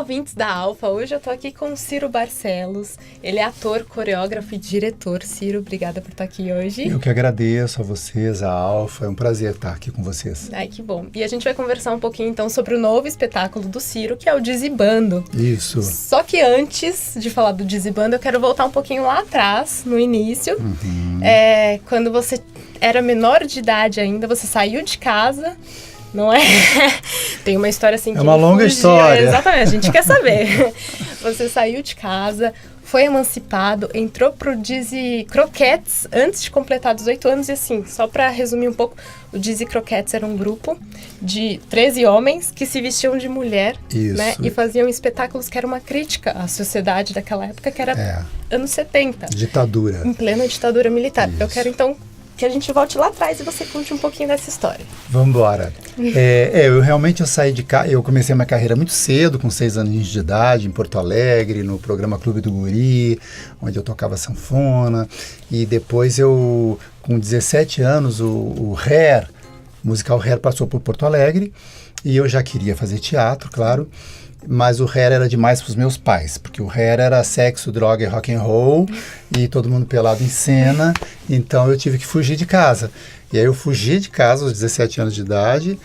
ouvintes da Alfa. Hoje eu tô aqui com o Ciro Barcelos. Ele é ator, coreógrafo e diretor. Ciro, obrigada por estar aqui hoje. Eu que agradeço a vocês, a Alfa. É um prazer estar aqui com vocês. Ai, que bom. E a gente vai conversar um pouquinho então sobre o novo espetáculo do Ciro, que é o Dizibando. Isso. Só que antes de falar do Dizibando, eu quero voltar um pouquinho lá atrás, no início. Quando você era menor de idade ainda, você saiu de casa... Não é? Tem uma história assim que... É uma longa história. Exatamente, a gente quer saber. Você saiu de casa, foi emancipado, entrou pro Dizzy Croquettes antes de completar 18 anos. E assim, só para resumir um pouco, o Dizzy Croquettes era um grupo de 13 homens que se vestiam de mulher. Isso. Né? E faziam espetáculos que era uma crítica à sociedade daquela época, que era anos 70. Ditadura. Em plena ditadura militar. Isso. Eu quero então... que a gente volte lá atrás e você conte um pouquinho dessa história. Vamos embora. Eu saí de casa, eu comecei a minha carreira muito cedo, com 6 anos de idade, em Porto Alegre, no programa Clube do Guri, onde eu tocava sanfona, e depois com 17 anos, o musical Hair passou por Porto Alegre, e eu já queria fazer teatro, claro, mas o Hair era demais para os meus pais, porque o Hair era sexo, droga e rock and roll, e todo mundo pelado em cena, então eu tive que fugir de casa. E aí eu fugi de casa aos 17 anos de idade,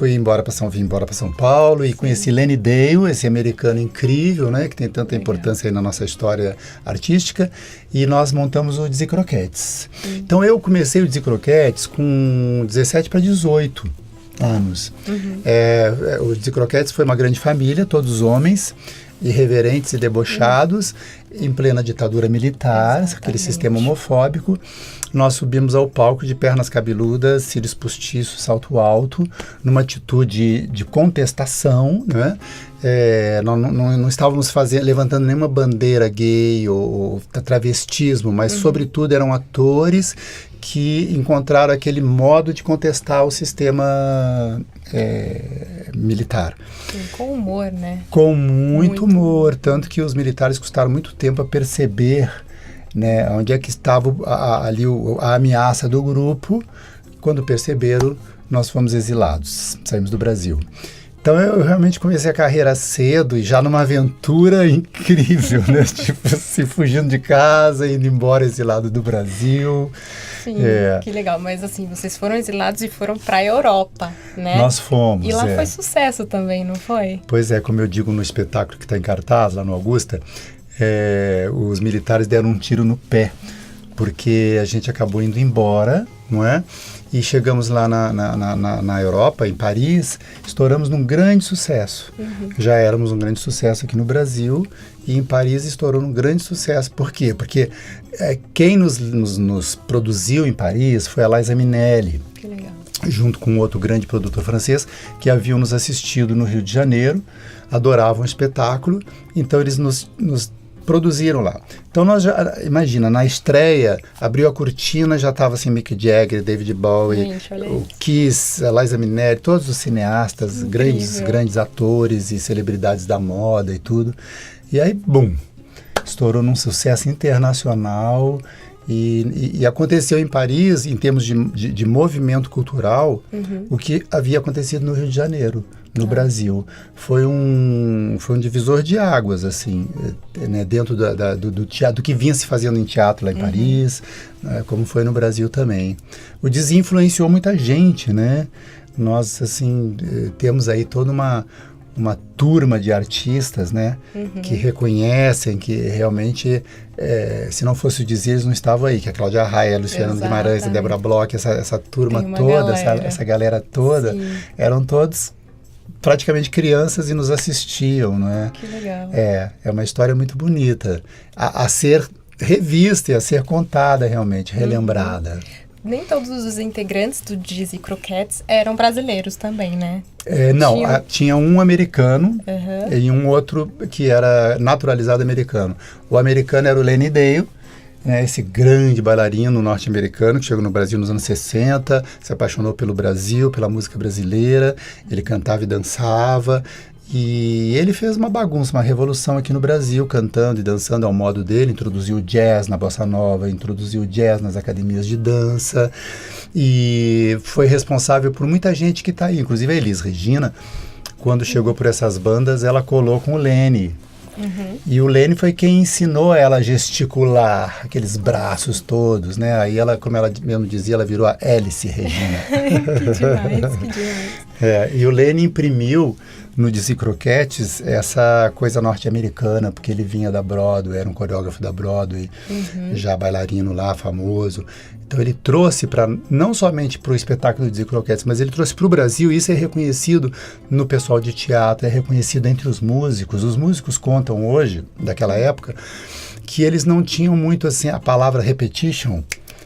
vim embora para São Paulo e conheci Lenny Dale, esse americano incrível, né, que tem tanta importância aí na nossa história artística, e nós montamos o Dizzy Croquettes. Então eu comecei o Dizzy Croquettes com 17 para 18 anos. O Dizzy Croquettes foi uma grande família, todos homens, irreverentes e debochados, em plena ditadura militar, aquele sistema homofóbico. Nós subimos ao palco de pernas cabeludas, cílios postiços, salto alto, numa atitude de contestação, né? Não estávamos levantando nenhuma bandeira gay ou travestismo, mas sobretudo eram atores que encontraram aquele modo de contestar o sistema militar. Sim, com humor, né? Com muito humor, tanto que os militares custaram muito tempo a perceber, né, onde é que estava a ameaça do grupo. Quando perceberam, nós fomos exilados, saímos do Brasil. Então eu realmente comecei a carreira cedo e já numa aventura incrível, né? Tipo assim, fugindo de casa, indo embora exilado do Brasil. Sim, que legal. Mas assim, vocês foram exilados e foram para a Europa, né? Nós fomos, E lá foi sucesso também, não foi? Pois é, como eu digo no espetáculo que está em cartaz, lá no Augusta, os militares deram um tiro no pé, porque a gente acabou indo embora, não é? E chegamos lá na Europa, em Paris, estouramos num grande sucesso. Já éramos um grande sucesso aqui no Brasil e em Paris estourou num grande sucesso. Por quê? Porque quem nos produziu em Paris foi a Liza Minnelli. Que legal. Junto com outro grande produtor francês que haviam nos assistido no Rio de Janeiro, adoravam o espetáculo, então eles nos produziram lá. Então nós imagina, na estreia, abriu a cortina, já estava assim Mick Jagger, David Bowie, o Kiss, a Liza Minnelli, todos os cineastas, grandes atores e celebridades da moda e tudo. E aí, bum, estourou num sucesso internacional e aconteceu em Paris, em termos de movimento cultural, o que havia acontecido no Rio de Janeiro, no Brasil. Foi um divisor de águas, assim, né, dentro do teatro, do que vinha se fazendo em teatro lá em Paris, como foi no Brasil também. O Dizzy influenciou muita gente, né? Nós, assim, temos aí toda uma turma de artistas, né, que reconhecem que realmente, se não fosse o Dizzy, eles não estavam aí, que a Cláudia Raia, a Luciana Guimarães, a Débora Bloch, essa turma toda, essa galera toda, eram todos praticamente crianças e nos assistiam, não é? Que legal. É uma história muito bonita, a ser revista e a ser contada realmente, relembrada. Nem todos os integrantes do Dizzy Croquettes eram brasileiros também, né? Tinha um americano e um outro que era naturalizado americano. O americano era o Lenny Dale, né, esse grande bailarino norte-americano que chegou no Brasil nos anos 60, se apaixonou pelo Brasil, pela música brasileira, ele cantava e dançava. E ele fez uma bagunça, uma revolução aqui no Brasil, cantando e dançando ao modo dele, introduziu o jazz na bossa nova, introduziu o jazz nas academias de dança e foi responsável por muita gente que está aí, inclusive a Elis Regina, quando chegou por essas bandas, ela colou com o Lene. E o Lene foi quem ensinou ela a gesticular, aqueles braços todos, né? Aí ela, como ela mesmo dizia, ela virou a Hélice Regina. Que demais, que demais. E o Lene imprimiu no Dizzy Croquettes essa coisa norte-americana, porque ele vinha da Broadway, era um coreógrafo da Broadway, já bailarino lá, famoso. Então ele trouxe não somente para o espetáculo do Dizzy Croquettes, mas ele trouxe para o Brasil, e isso é reconhecido no pessoal de teatro, é reconhecido entre os músicos. Os músicos contam hoje, daquela época, que eles não tinham muito assim, a palavra repetition,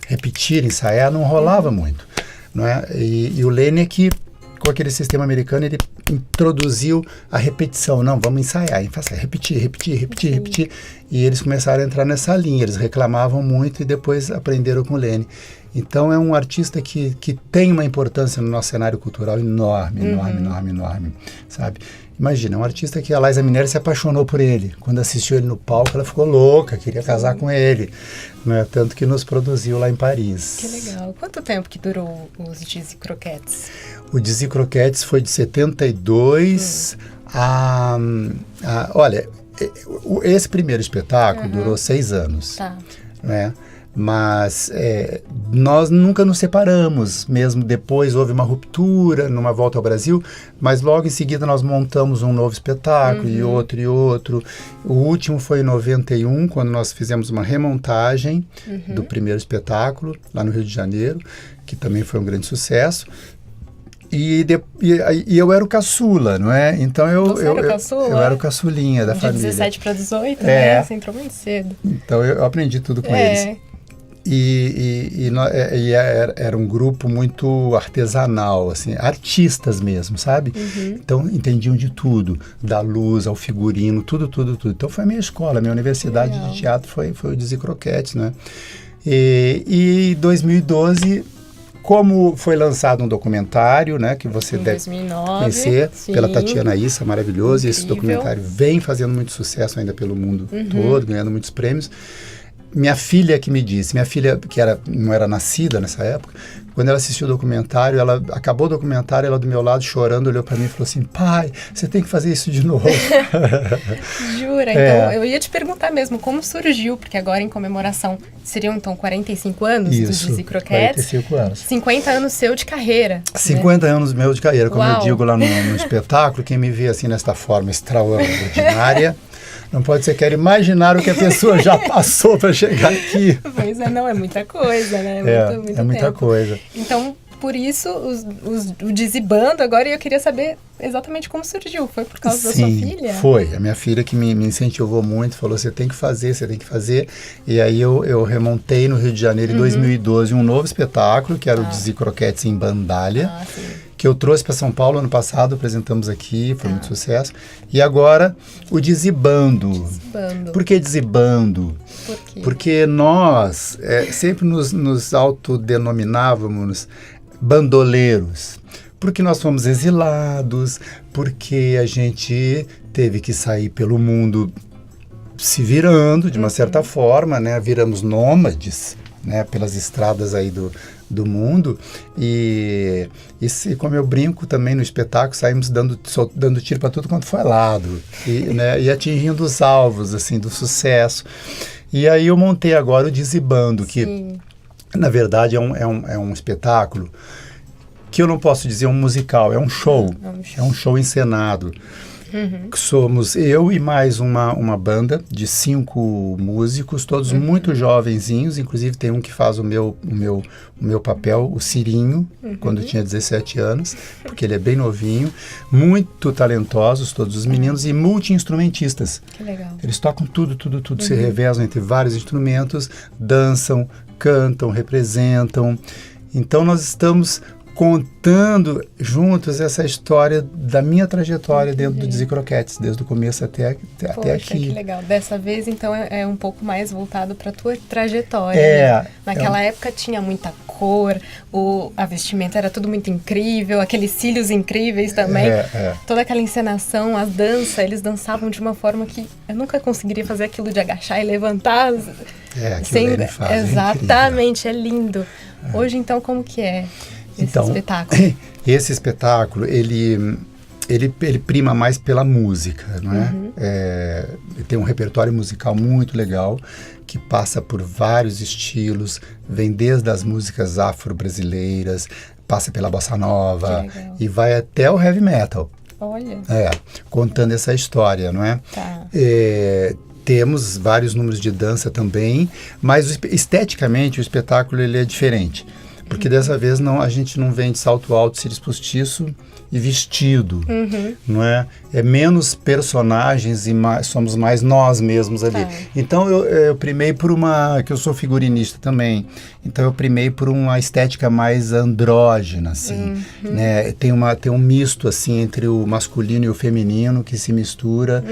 repetir, ensaiar, não rolava muito. Não é? E o Lene é que, com aquele sistema americano, ele introduziu a repetição. Não, vamos ensaiar, repetir. E eles começaram a entrar nessa linha. Eles reclamavam muito e depois aprenderam com o Lene. Então é um artista que tem uma importância no nosso cenário cultural enorme, sabe? Imagina, um artista que a Liza Minnelli se apaixonou por ele. Quando assistiu ele no palco, ela ficou louca, queria casar com ele. Né? Tanto que nos produziu lá em Paris. Que legal. Quanto tempo que durou os Dizzy Croquettes? O Dizzy Croquettes foi de 72 olha, esse primeiro espetáculo durou 6 anos. Tá. Né? Mas nós nunca nos separamos, mesmo depois houve uma ruptura numa volta ao Brasil, mas logo em seguida nós montamos um novo espetáculo e outro. O último foi em 91, quando nós fizemos uma remontagem do primeiro espetáculo, lá no Rio de Janeiro, que também foi um grande sucesso. E eu era o caçula, não é? Então eu era o caçula? Eu era o caçulinha da família. De 17 para 18, né? Você entrou muito cedo. Então eu aprendi tudo com eles. Era um grupo muito artesanal, assim, artistas mesmo, sabe? Então entendiam de tudo, da luz ao figurino, tudo. Então foi a minha escola, a minha universidade de teatro foi o Dizzy Croquettes, né? E em 2012, como foi lançado um documentário, né, que você deve 2009, conhecer, sim. pela Tatiana Issa, maravilhoso, Incrível. e esse documentário vem fazendo muito sucesso ainda pelo mundo todo, ganhando muitos prêmios. Minha filha que me disse, minha filha que não era nascida nessa época, quando ela assistiu o documentário, ela acabou o documentário, ela do meu lado chorando, olhou para mim e falou assim: pai, você tem que fazer isso de novo. Jura? Então, eu ia te perguntar mesmo, como surgiu, porque agora em comemoração seriam então 45 anos do Dizzy Croquettes. 45 anos. 50 anos seu de carreira. 50 anos meu de carreira, como Uau. eu digo lá no espetáculo, quem me vê assim nesta forma extraordinária, não pode sequer imaginar o que a pessoa já passou para chegar aqui. Pois não, é muita coisa, né? É muita coisa. Então, por isso, o Dizzy Bando agora, eu queria saber exatamente como surgiu. Foi por causa da sua filha? Foi. A minha filha que me incentivou muito, falou, você tem que fazer. E aí eu remontei no Rio de Janeiro em 2012 um novo espetáculo, que era o Dizzy Croquettes em Bandalha. Que eu trouxe para São Paulo ano passado, apresentamos aqui, foi muito sucesso. E agora, o Dizzy Bando. Por que Dizzy Bando? Por quê? Porque nós sempre nos autodenominávamos bandoleiros. Porque nós fomos exilados, porque a gente teve que sair pelo mundo se virando, de uma certa forma, né? Viramos nômades, né? Pelas estradas aí do mundo, e como eu brinco também no espetáculo, saímos dando tiro para tudo quanto foi lado, e atingindo os alvos, assim, do sucesso. E aí eu montei agora o Dizzy Bando, que na verdade é um espetáculo que eu não posso dizer um musical, é um show, é um show encenado. Somos eu e mais uma banda de 5 músicos, todos muito jovenzinhos, inclusive tem um que faz o meu papel, o Cirinho, quando eu tinha 17 anos, porque ele é bem novinho, muito talentosos todos os meninos e multi-instrumentistas. Que legal. Eles tocam tudo, se revezam entre vários instrumentos, dançam, cantam, representam. Então nós estamos contando juntos essa história da minha trajetória dentro do Dizzy Croquettes, desde o começo até aqui. Que legal. Dessa vez, então, é um pouco mais voltado para a tua trajetória. Né? Naquela época tinha muita cor, a vestimenta era tudo muito incrível, aqueles cílios incríveis também. Toda aquela encenação, a dança, eles dançavam de uma forma que eu nunca conseguiria fazer aquilo de agachar e levantar. Aquilo ele faz, exatamente, é lindo. Hoje, então, como que é? Esse espetáculo. Esse espetáculo, ele prima mais pela música, não é? Ele tem um repertório musical muito legal, que passa por vários estilos, vem desde as músicas afro-brasileiras, passa pela bossa nova e vai até o heavy metal. Olha. Contando essa história, não é? Tá. Temos vários números de dança também, mas esteticamente o espetáculo ele é diferente. Porque dessa vez a gente não vem de salto alto, cílios postiço e vestido, não é? É menos personagens e somos mais nós mesmos ali. Então eu primei por que eu sou figurinista também, então eu primei por uma estética mais andrógena, assim, né? Tem um misto, assim, entre o masculino e o feminino que se mistura,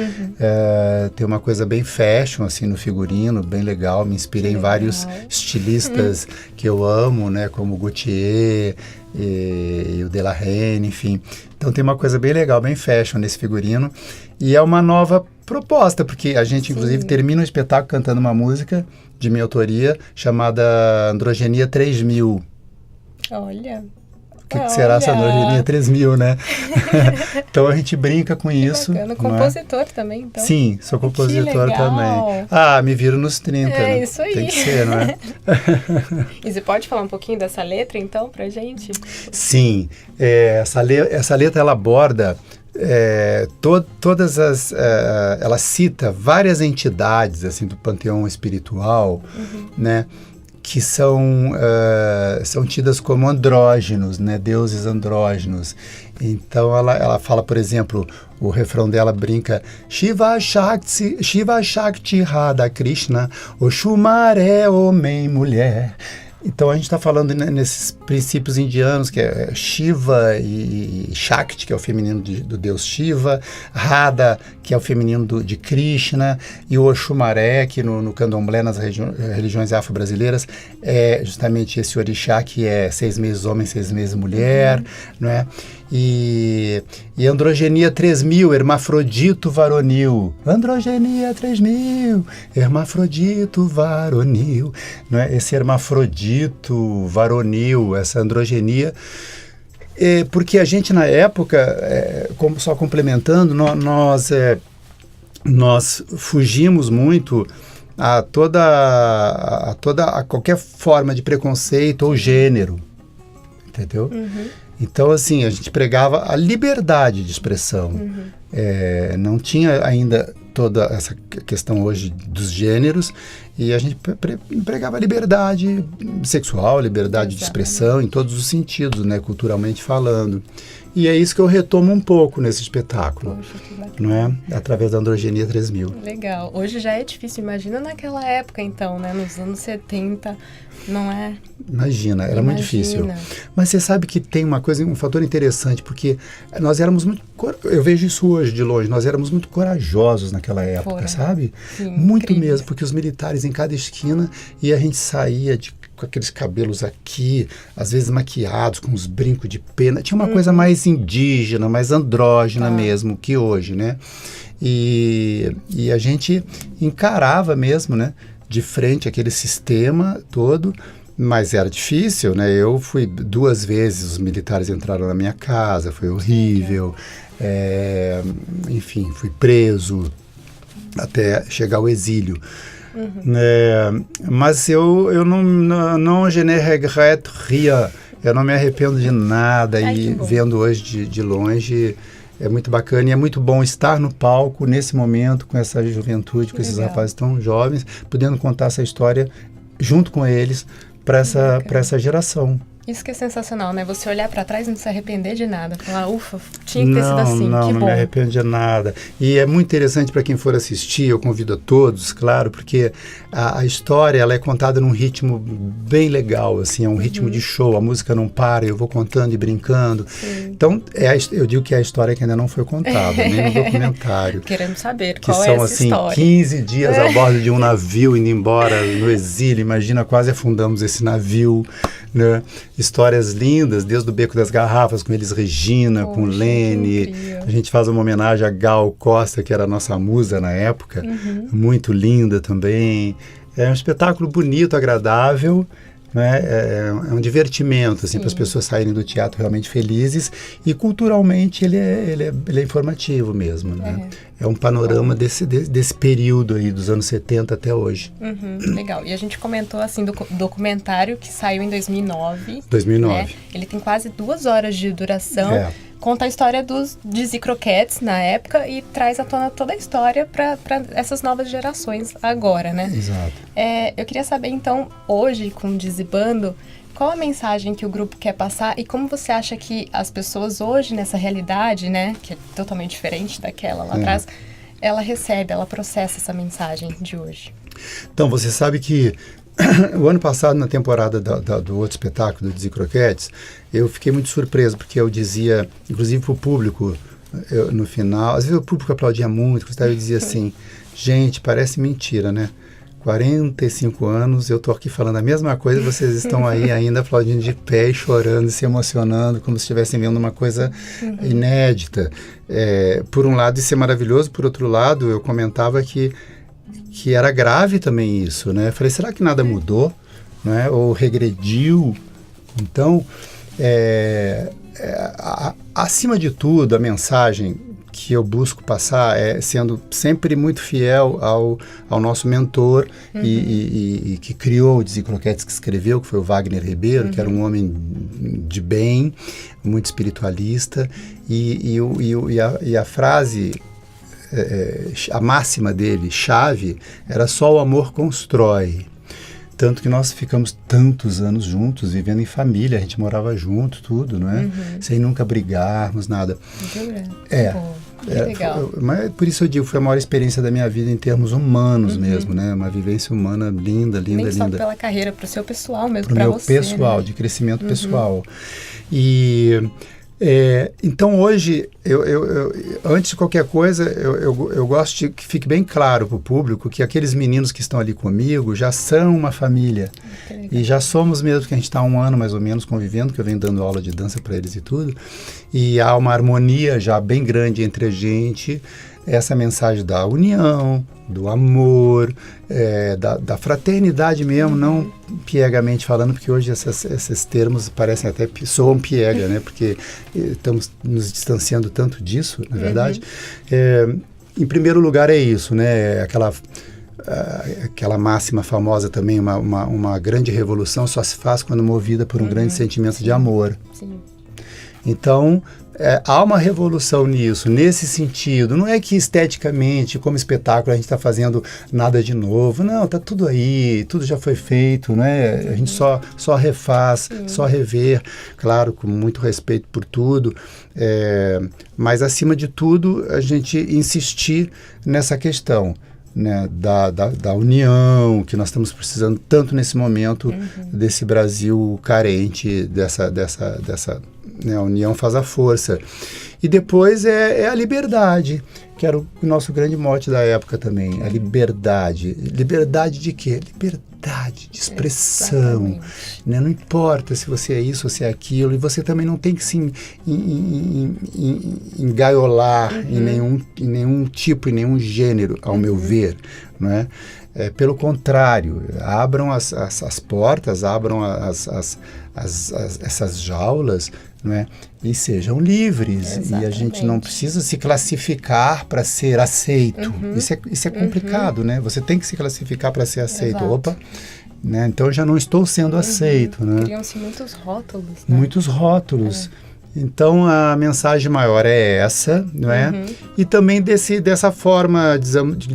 tem uma coisa bem fashion, assim, no figurino, bem legal, me inspirei em vários estilistas que eu amo, né? Como Gaultier e o De La Reine, enfim. Então tem uma coisa bem legal, bem fashion nesse figurino. E é uma nova proposta, porque a gente, inclusive, termina o espetáculo cantando uma música de minha autoria chamada Androgenia 3000. Olha... O que será essa Androgenia 3000, né? Então a gente brinca com isso. Bacana. Compositor também, então. Sim, sou compositor também. Me viro nos 30, né? Isso aí. Tem que ser, não é? E você pode falar um pouquinho dessa letra, então, pra gente? Sim. Essa letra, ela aborda todas as... ela cita várias entidades, assim, do panteão espiritual, né? Que são tidas como andrógenos, né? Deuses andrógenos. Então ela fala, por exemplo, o refrão dela brinca Shiva Shakti Radha Krishna, Oxumaré, homem, mulher. Então a gente está falando nesses princípios indianos, que é Shiva e Shakti, que é o feminino do deus Shiva, Radha, que é o feminino de Krishna, e o Oxumaré, que no candomblé, nas religiões afro-brasileiras, é justamente esse orixá que é 6 meses homem, 6 meses mulher, não é? E Androgenia 3000, hermafrodito varonil. Androgenia 3000, hermafrodito varonil. Não é? Esse hermafrodito varonil, essa androgenia. Porque a gente, na época, só complementando, nós fugimos muito a qualquer forma de preconceito ou gênero. Entendeu? Então, assim, a gente pregava a liberdade de expressão. Não tinha ainda toda essa questão hoje dos gêneros, e a gente pregava a liberdade sexual, liberdade de expressão em todos os sentidos, né, culturalmente falando. E é isso que eu retomo um pouco nesse espetáculo. Poxa, que bacana. Não é? Através da Androgenia 3000. Legal. Hoje já é difícil. Imagina naquela época, então, né? Nos anos 70, não é? Imagina, era muito difícil. Mas você sabe que tem um fator interessante, porque nós éramos muito... Eu vejo isso hoje de longe. Nós éramos muito corajosos naquela época, sabe? Sim, muito incrível. mesmo, porque os militares em cada esquina, e a gente saía com aqueles cabelos aqui, às vezes maquiados, com uns brincos de pena. Tinha uma coisa mais indígena, mais andrógena mesmo que hoje, né? E a gente encarava mesmo, né? De frente aquele sistema todo, mas era difícil, né? Eu fui 2 vezes, os militares entraram na minha casa, foi horrível. Enfim, fui preso até chegar ao exílio. Mas eu não je ne regrette rien. Eu não me arrependo de nada. E vendo hoje de longe, é muito bacana e é muito bom estar no palco nesse momento com essa juventude, com esses rapazes tão jovens, podendo contar essa história junto com eles para essa geração. Isso que é sensacional, né? Você olhar para trás e não se arrepender de nada. Falar, ufa, tinha que ter sido assim, não me arrependo de nada. E é muito interessante para quem for assistir, eu convido a todos, claro, porque a história ela é contada num ritmo bem legal, assim, é um ritmo de show, a música não para, eu vou contando e brincando. Sim. Então, eu digo que é a história que ainda não foi contada, nem no documentário. Queremos saber que qual são, é essa assim, história. 15 dias a bordo de um navio indo embora no exílio, imagina, quase afundamos esse navio, né? Histórias lindas, desde o Beco das Garrafas, com eles Regina, com Lene. A gente faz uma homenagem a Gal Costa, que era a nossa musa na época, muito linda também. É um espetáculo bonito, agradável, né? É um divertimento, assim, para as pessoas saírem do teatro realmente felizes, e culturalmente ele é informativo mesmo, né? É um panorama desse período aí, dos anos 70 até hoje. Legal. E a gente comentou, assim, do documentário que saiu em 2009. 2009. Né? Ele tem quase 2 horas de duração. Conta a história dos Dizzy Croquettes na época e traz à tona toda a história para essas novas gerações agora, né? Exato. Eu queria saber, então, hoje, com o Dizzy Bando, qual a mensagem que o grupo quer passar e como você acha que as pessoas hoje, nessa realidade, né, que é totalmente diferente daquela lá atrás, ela processa essa mensagem de hoje? Então, você sabe que o ano passado, na temporada do outro espetáculo, do Dizzy Croquettes, eu fiquei muito surpreso, porque eu dizia, inclusive para o público, no final, às vezes o público aplaudia muito, eu dizia assim, gente, parece mentira, né? 45 anos, eu tô aqui falando a mesma coisa, vocês estão aí ainda aplaudindo de pé e chorando, se emocionando, como se estivessem vendo uma coisa inédita. Por um lado, isso é maravilhoso, por outro lado, eu comentava que era grave também isso, né? Falei, será que nada mudou, né? Ou regrediu? Então, acima de tudo, a mensagem que eu busco passar é sendo sempre muito fiel ao nosso mentor e que criou o Dizzy Croquettes, que escreveu, que foi o Wagner Ribeiro, que era um homem de bem, muito espiritualista, e a frase, a máxima dele, chave, era só o amor constrói. Tanto que nós ficamos tantos anos juntos, vivendo em família, a gente morava junto, tudo, não é? Sem nunca brigarmos, nada. Legal. Mas por isso eu digo, foi a maior experiência da minha vida em termos humanos mesmo, né? Uma vivência humana linda, linda, Nem só linda. pela carreira, para o seu pessoal mesmo, para o meu pessoal, né? De crescimento pessoal. E então hoje, antes de qualquer coisa, eu gosto de que fique bem claro para o público que aqueles meninos que estão ali comigo já são uma família. E já somos mesmo, que a gente está há 1 ano mais ou menos convivendo, que eu venho dando aula de dança para eles e tudo. E há uma harmonia já bem grande entre a gente, essa mensagem da união, do amor, da fraternidade mesmo, não piegamente falando, porque hoje esses termos parecem até, soam piega, né? Porque estamos nos distanciando tanto disso, na verdade. Em primeiro lugar é isso, né? Aquela máxima famosa também, uma grande revolução só se faz quando movida por um grande sentimento de amor. Sim. Então, há uma revolução nisso, nesse sentido. Não é que esteticamente, como espetáculo, a gente está fazendo nada de novo. Não, está tudo aí, tudo já foi feito, né? A gente só refaz, só rever, claro, com muito respeito por tudo. Mas, acima de tudo, a gente insistir nessa questão, né, da união, que nós estamos precisando tanto nesse momento, desse Brasil carente, dessa né, a união faz a força. E depois é a liberdade, que era o nosso grande mote da época também, a liberdade. Liberdade de quê? Liberdade de expressão, né? Não importa se você é isso ou se é aquilo, e você também não tem que se engaiolar em nenhum tipo, em nenhum gênero, ao meu ver, né? Pelo contrário, abram as portas, abram essas jaulas, não é? E sejam livres. Exatamente. E a gente não precisa se classificar para ser aceito. Isso é complicado, né? Você tem que se classificar para ser aceito. Exato. Opa, né? Então eu já não estou sendo aceito, né? Criam-se muitos rótulos, né? Muitos rótulos. Então a mensagem maior é essa, não é? E também dessa forma,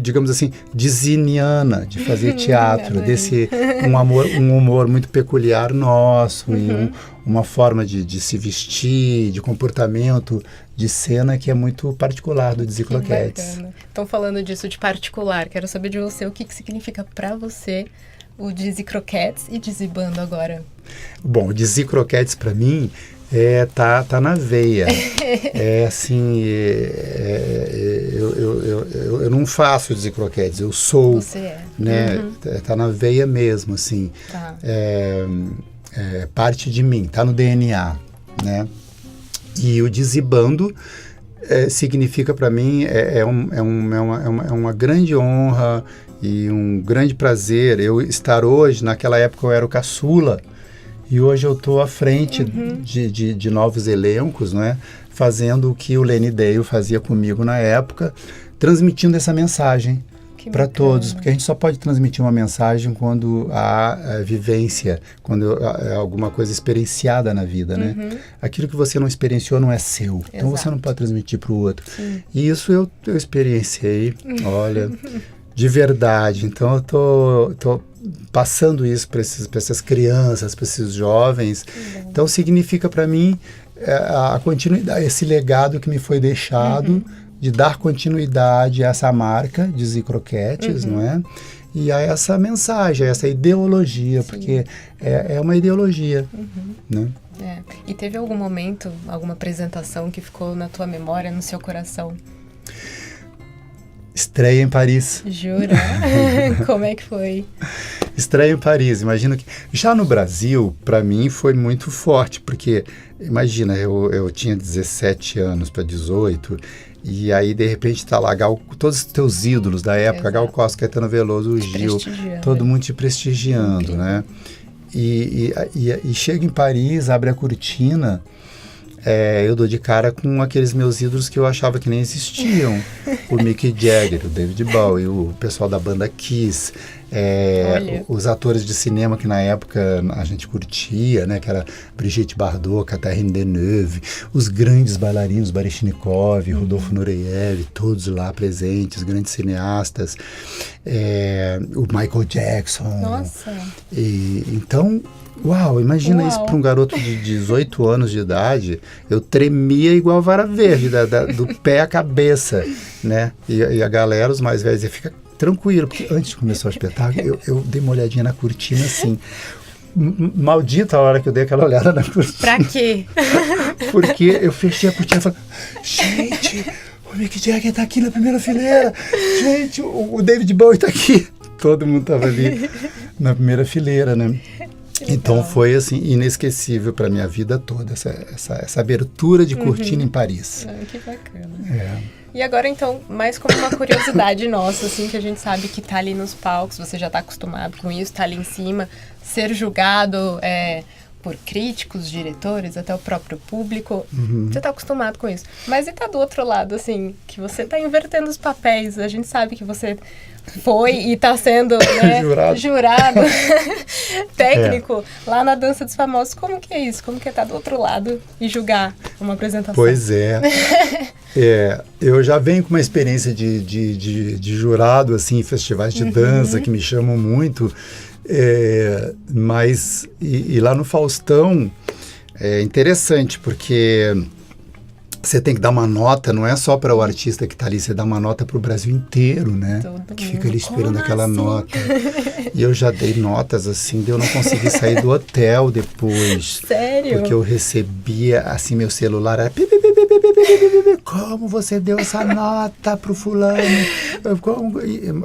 digamos assim, diziniana de fazer teatro, desse um humor muito peculiar nosso, e uma forma de se vestir, de comportamento, de cena que é muito particular do Dizzy Croquettes. Então, falando disso de particular, quero saber de você o que significa para você o Dizzy Croquettes e Dizzy Bando agora. Bom, o Dizzy Croquettes para mim tá na veia. Assim, eu não faço Dizzy Croquettes, eu sou. Você né? Tá na veia mesmo, assim. Tá. Parte de mim, tá no DNA, né? E o Dizzy Bando significa para mim, é uma grande honra E um grande prazer eu estar hoje, naquela época eu era o caçula, e hoje eu estou à frente de novos elencos, não é? Fazendo o que o Lenny Dale fazia comigo na época, transmitindo essa mensagem para todos, porque a gente só pode transmitir uma mensagem quando há vivência, quando há alguma coisa experienciada na vida, né? Aquilo que você não experienciou não é seu, então você não pode transmitir para o outro. Sim. E isso eu experienciei, olha, de verdade. Então eu tô passando isso para essas crianças, para esses jovens. Então significa para mim a continuidade, esse legado que me foi deixado, de dar continuidade a essa marca de Dizzy Croquettes, não é? E a essa mensagem, a essa ideologia, porque é uma ideologia, né? E teve algum momento, alguma apresentação que ficou na tua memória, no seu coração? Estreia em Paris. Jura? Como é que foi? Estreia em Paris. Imagina que... Já no Brasil, para mim, foi muito forte, porque, imagina, eu tinha 17 anos para 18, e aí, de repente, tá lá todos os teus ídolos da época, Gal Costa, Caetano Veloso, o Gil, todo mundo te prestigiando, né? E chega em Paris, abre a cortina... eu dou de cara com aqueles meus ídolos que eu achava que nem existiam. O Mick Jagger, o David Bowie, o pessoal da banda Kiss, os atores de cinema que na época a gente curtia, né, que era Brigitte Bardot, Catherine Deneuve, os grandes bailarinos, Baryshnikov, Rudolf Nureyev, todos lá presentes, grandes cineastas, o Michael Jackson. Nossa! Então... Uau, imagina isso para um garoto de 18 anos de idade. Eu tremia igual vara verde, do pé à cabeça, né? E a galera, os mais velhos, fica tranquilo, porque antes de começar o espetáculo, eu dei uma olhadinha na cortina assim. Maldita a hora que eu dei aquela olhada na cortina. Pra quê? Porque eu fechei a cortina e falei, gente, o Mick Jagger tá aqui na primeira fileira. Gente, o David Bowie tá aqui. Todo mundo tava ali na primeira fileira, né? Então foi assim inesquecível para minha vida toda essa abertura de cortina em Paris. Que bacana. E agora então, mais como uma curiosidade nossa, assim, que a gente sabe que tá ali nos palcos, você já tá acostumado com isso, tá ali em cima, ser julgado por críticos, diretores, até o próprio público, você tá acostumado com isso. Mas e tá do outro lado, assim, que você tá invertendo os papéis, a gente sabe que você foi e está sendo, né, jurado técnico lá na Dança dos Famosos. Como que é isso? Como que é estar do outro lado e julgar uma apresentação? Pois é. Eu já venho com uma experiência de jurado, assim, em festivais de dança que me chamam muito, mas e lá no Faustão é interessante, porque... Você tem que dar uma nota, não é só para o artista que está ali, você dá uma nota para o Brasil inteiro, né? Que fica ali esperando aquela nota. E eu já dei notas assim, de eu não consegui sair do hotel depois. Sério? Porque eu recebia, assim, meu celular era... Como você deu essa nota pro fulano?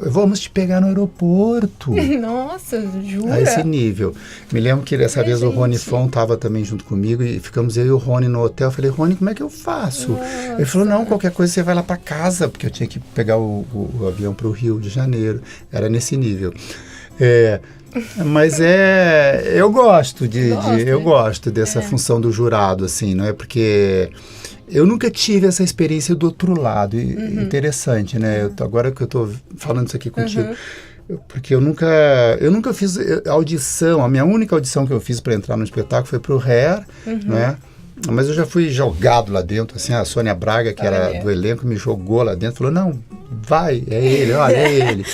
Vamos te pegar no aeroporto. Nossa, jura? A esse nível. Me lembro que dessa vez o Rony Fon estava também junto comigo e ficamos eu e o Rony no hotel. Eu falei, Rony, como é que eu faço? Nossa. Ele falou, não, qualquer coisa você vai lá para casa, porque eu tinha que pegar o avião para o Rio de Janeiro. Era nesse nível. Mas eu gosto eu gosto dessa função do jurado, assim, não é? Porque eu nunca tive essa experiência do outro lado. Interessante, né? Agora que eu estou falando isso aqui contigo, porque eu nunca fiz audição. A minha única audição que eu fiz para entrar no espetáculo foi para o Hair, né? Mas eu já fui jogado lá dentro, assim, a Sônia Braga, que era do elenco, me jogou lá dentro, falou, não, vai, é ele, olha, é ele.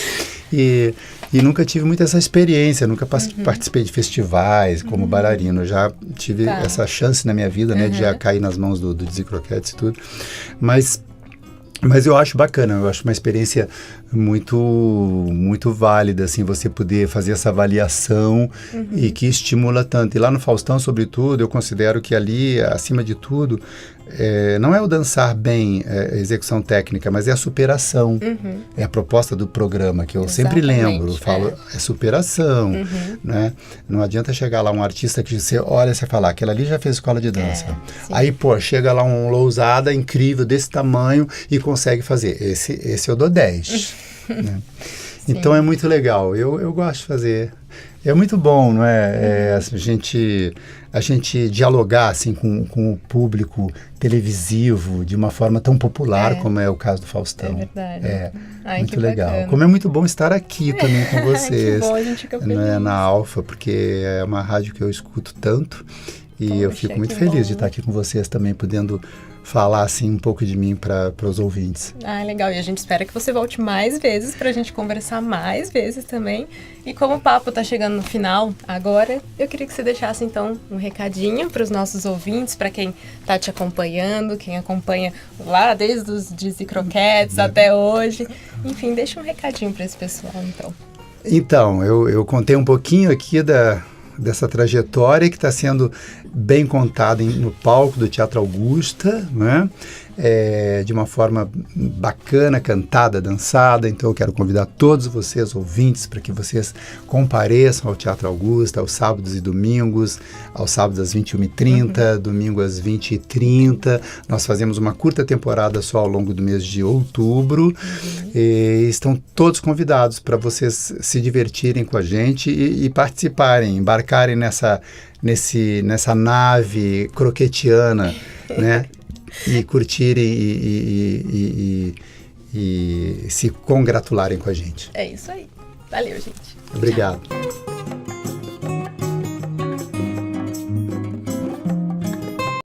E nunca tive muita essa experiência, nunca participei de festivais como bailarino. Eu já tive essa chance na minha vida, né, de já cair nas mãos do Dizzy Croquettes e tudo. Mas eu acho bacana, eu acho uma experiência muito válida, assim, você poder fazer essa avaliação e que estimula tanto. E lá no Faustão, sobretudo, eu considero que ali, acima de tudo, não é o dançar bem, a execução técnica, mas é a superação. É a proposta do programa, que eu sempre lembro, falo, é superação, né? Não adianta chegar lá um artista que você olha e você fala, aquela ali já fez escola de dança. Aí, pô, chega lá um lousada incrível desse tamanho e consegue fazer. Esse eu dou 10. Né? Então é muito legal. Eu gosto de fazer. É muito bom, não é? A gente dialogar assim, com o público televisivo de uma forma tão popular como é o caso do Faustão. É verdade. Ai, muito que legal. bacana. Como é muito bom estar aqui também com vocês. Que bom, a gente fica feliz. Né, na Alfa, porque é uma rádio que eu escuto tanto. E eu fico muito feliz de estar aqui com vocês também, podendo falar assim um pouco de mim para os ouvintes. Legal. E a gente espera que você volte mais vezes para a gente conversar mais vezes também. E como o papo está chegando no final agora, eu queria que você deixasse então um recadinho para os nossos ouvintes, para quem está te acompanhando, quem acompanha lá desde os Dizzy Croquettes até hoje. Enfim, deixa um recadinho para esse pessoal então. Então, eu contei um pouquinho aqui dessa trajetória que está sendo bem contada no palco do Teatro Augusta, né? De uma forma bacana, cantada, dançada. Então eu quero convidar todos vocês, ouvintes, para que vocês compareçam ao Teatro Augusta aos sábados e domingos, aos sábados às 21h30, domingo às 20h30. Nós fazemos uma curta temporada só ao longo do mês de outubro. E estão todos convidados para vocês se divertirem com a gente e participarem, embarcarem nessa nave croquetiana, né? E curtirem e se congratularem com a gente. É isso aí. Valeu, gente. Obrigado. Tchau.